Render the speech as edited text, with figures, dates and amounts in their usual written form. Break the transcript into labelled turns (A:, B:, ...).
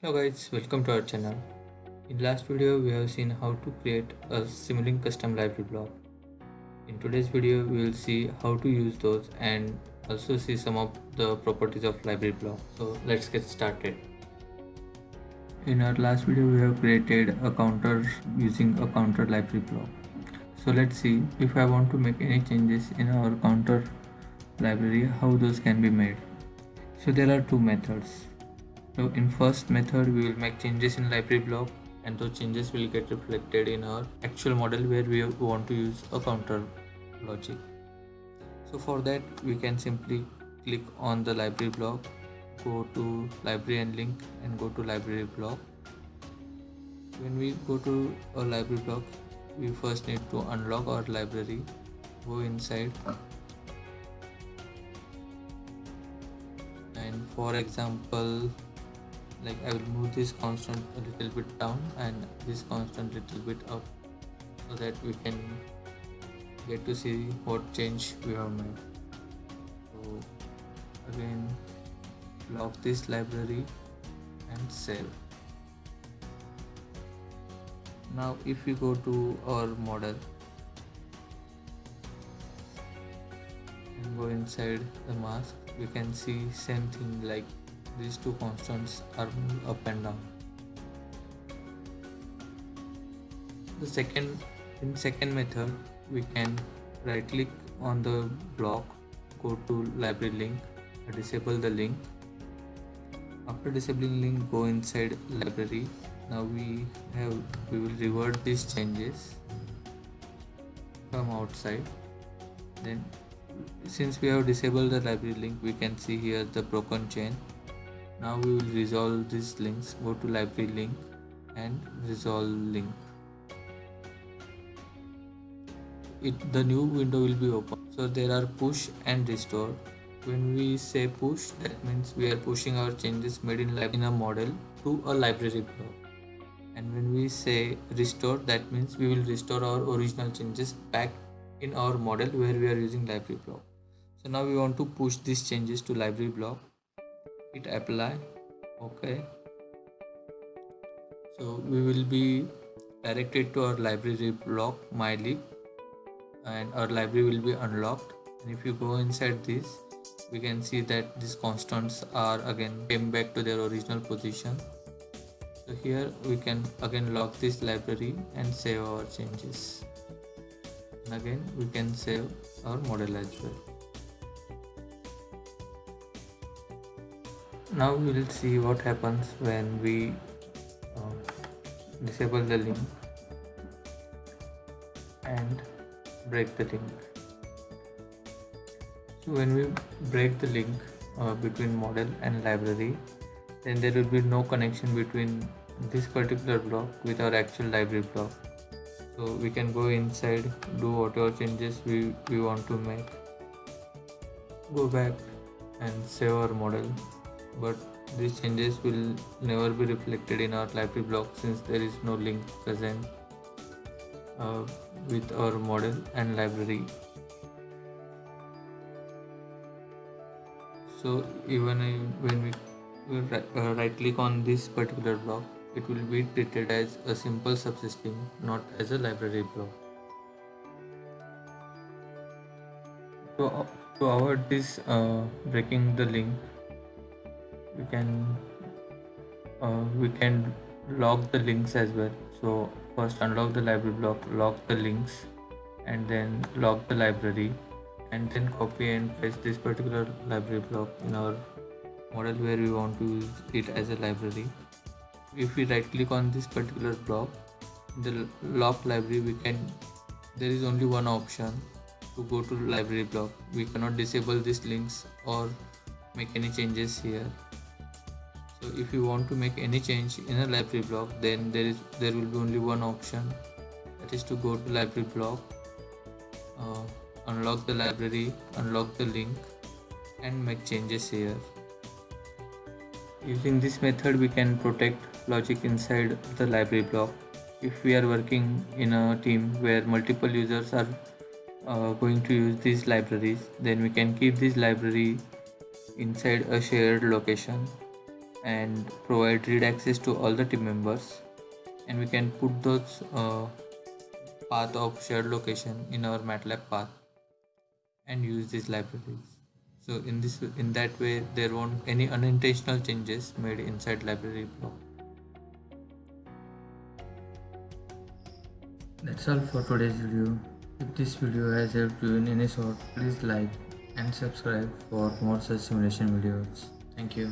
A: Hello guys, welcome to our channel. In last video we have seen how to create a Simulink custom library block. In today's video we will see how to use those and also see some of the properties of library block. So let's get started. In our last video we have created a counter using a counter library block. So let's see if I want to make any changes in our counter library, how those can be made. So there are two methods. So in first method we will make changes in library block and those changes will get reflected in our actual model where we want to use a counter logic. So for that we can simply click on the library block, go to library and link and go to library block. When we go to a library block, we first need to unlock our library, go inside, and for example, like I will move this constant a little bit down and this constant little bit up so that we can get to see what change we have made. So again, lock this library and save. Now if we go to our model and go inside the mask, we can see same thing, like these two constants are moved up and down. In second method we can right click on the block, go to library link, disable the link. After disabling link, go inside library. Now we will revert these changes from outside. Then since we have disabled the library link, we can see here the broken chain. Now we will resolve these links, go to library link and resolve link. The new window will be open. So there are push and restore. When we say push, that means we are pushing our changes made in a model to a library block. And when we say restore, that means we will restore our original changes back in our model where we are using library block. So now we want to push these changes to library block. Hit apply. Okay. So we will be directed to our library block mylib and our library will be unlocked. And if you go inside this, we can see that these constants are again came back to their original position. So here we can again lock this library and save our changes. And again we can save our model as well. Now we will see what happens when we disable the link and break the link. So when we break the link between model and library, then there will be no connection between this particular block with our actual library block. So we can go inside, do whatever changes we want to make, go back and save our model, but these changes will never be reflected in our library block since there is no link present with our model and library. So even when we right click on this particular block, it will be treated as a simple subsystem, not as a library block. To avoid this breaking the link, we can lock the links as well. So first unlock the library block, lock the links, and then lock the library, and then copy and paste this particular library block in our model where we want to use it as a library. If we right click on this particular block, the lock library, there is only one option to go to library block. We cannot disable these links or make any changes here. So if you want to make any change in a library block, then there will be only one option, that is to go to library block, unlock the library, unlock the link and make changes here. Using this method we can protect logic inside the library block. If we are working in a team where multiple users are going to use these libraries, then we can keep this library inside a shared location and provide read access to all the team members, and we can put those path of shared location in our MATLAB path and use these libraries. So in that way there won't any unintentional changes made inside library block. That's all for today's video. If this video has helped you in any sort, please like and subscribe for more such simulation videos. Thank you.